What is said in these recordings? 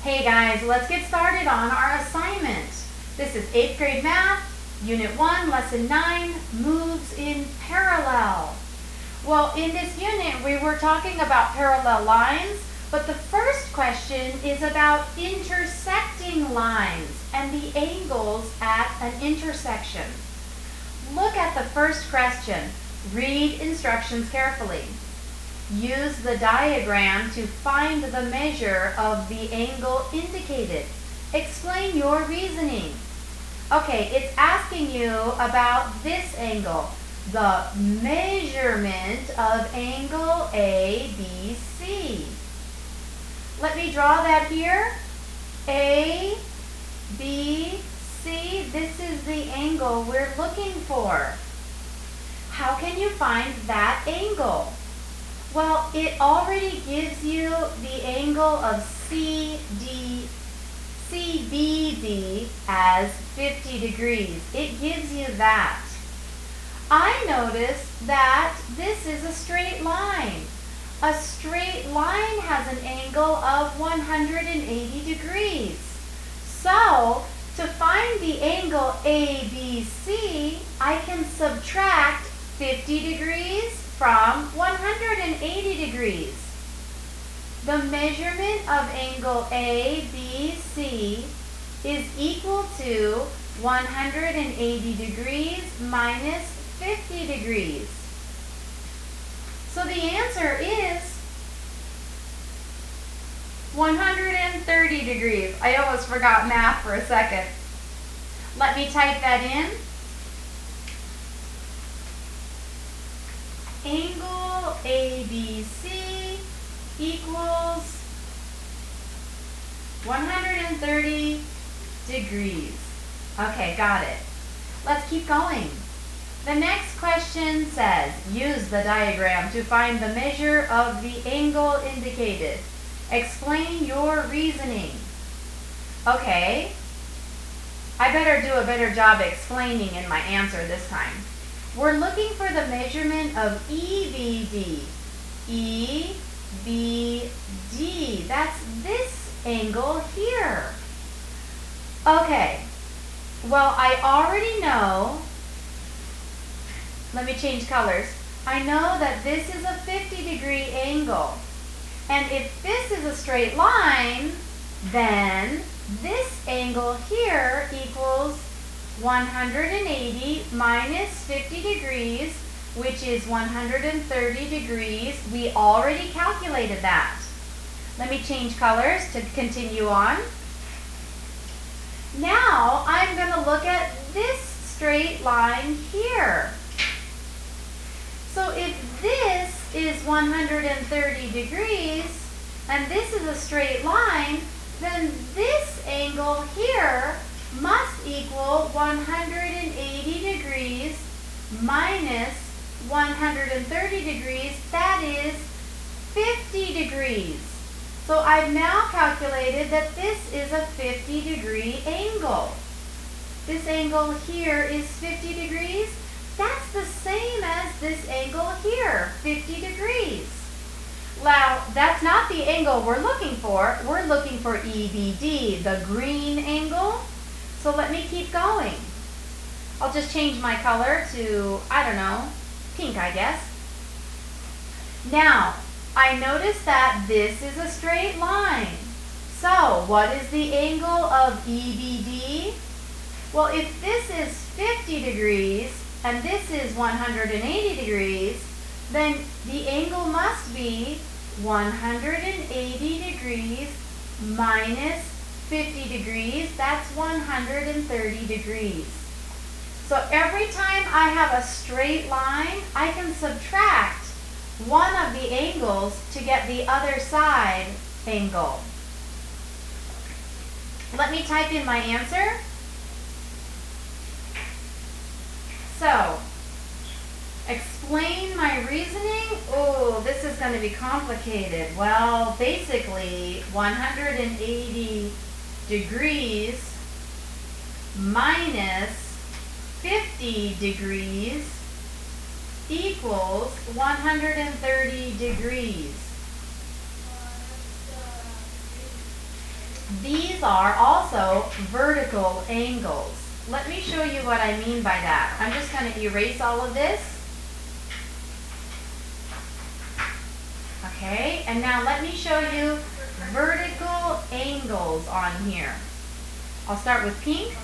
Hey guys, let's get started on our assignment. This is 8th grade math, Unit 1, Lesson 9, Moves in Parallel. Well, in this unit, we were talking about parallel lines, but the first question is about intersecting lines and the angles at an intersection. Look at the first question. Read instructions carefully. Use the diagram to find the measure of the angle indicated. Explain your reasoning. Okay, it's asking you about this angle, the measurement of angle ABC. Let me draw that here. A, B, C, this is the angle we're looking for. How can you find that angle? Well, it already gives you the angle of CBD as 50 degrees. It gives you that. I notice that this is a straight line. A straight line has an angle of 180 degrees. So, to find the angle ABC, I can subtract 50 degrees from 180 degrees. The measurement of angle ABC is equal to 180 degrees minus 50 degrees. So the answer is 130 degrees. I almost forgot math for a second. Let me type that in. Angle ABC equals 130 degrees. Okay, got it. Let's keep going. The next question says, use the diagram to find the measure of the angle indicated. Explain your reasoning. Okay, I better do a better job explaining in my answer this time. We're looking for the measurement of EBD. EBD, that's this angle here. Okay, well, I already know, let me change colors. I know that this is a 50-degree angle. And if this is a straight line, then this angle here equals 180 minus 50 degrees, which is 130 degrees. We already calculated that. Let me change colors to continue on. Now I'm going to look at this straight line here. So if this is 130 degrees and this is a straight line, then this angle here must equal 180 degrees minus 130 degrees, that is 50 degrees. So I've now calculated that this is a 50-degree angle. This angle here is 50 degrees. That's the same as this angle here, 50 degrees. Now, that's not the angle we're looking for. We're looking for EBD, the green angle. So let me keep going. I'll just change my color to, I don't know, pink, I guess. Now, I notice that this is a straight line. So, what is the angle of EBD? Well, if this is 50 degrees and this is 180 degrees, then the angle must be 180 degrees minus 50 degrees, that's 130 degrees. So every time I have a straight line, I can subtract one of the angles to get the other side angle. Let me type in my answer. So, explain my reasoning. Oh, this is going to be complicated. Well, basically, 180 degrees minus 50 degrees equals 130 degrees. These are also vertical angles. Let me show you what I mean by that. I'm just going to erase all of this. Okay, and now let me show you vertical angles on here. I'll start with pink.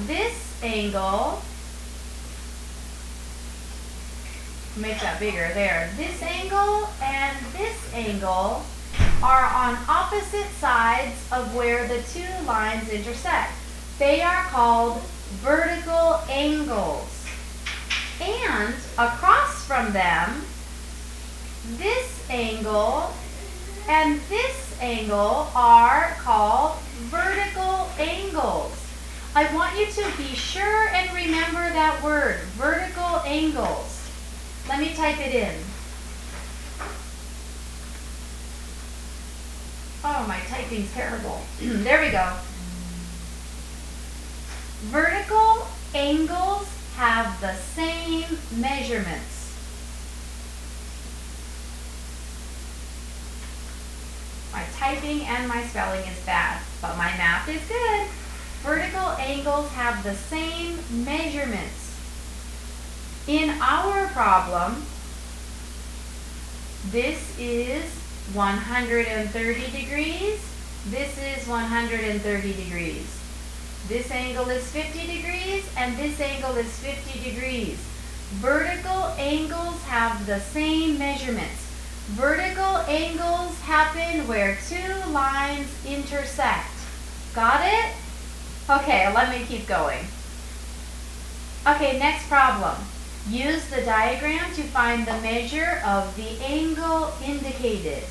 This angle, make that bigger there. This angle and this angle are on opposite sides of where the two lines intersect. They are called vertical angles. And across from them, this angle and this angle are called vertical angles. I want you to be sure and remember that word, vertical angles. Let me type it in. Oh, my typing's terrible. There we go. Vertical angles have the same measurements. My typing and my spelling is bad, but my math is good. Vertical angles have the same measurements. In our problem, this is 130 degrees. This is 130 degrees. This angle is 50 degrees, and this angle is 50 degrees. Vertical angles have the same measurements. Vertical angles happen where two lines intersect. Got it? Okay, let me keep going. Okay, next problem. Use the diagram to find the measure of the angle indicated.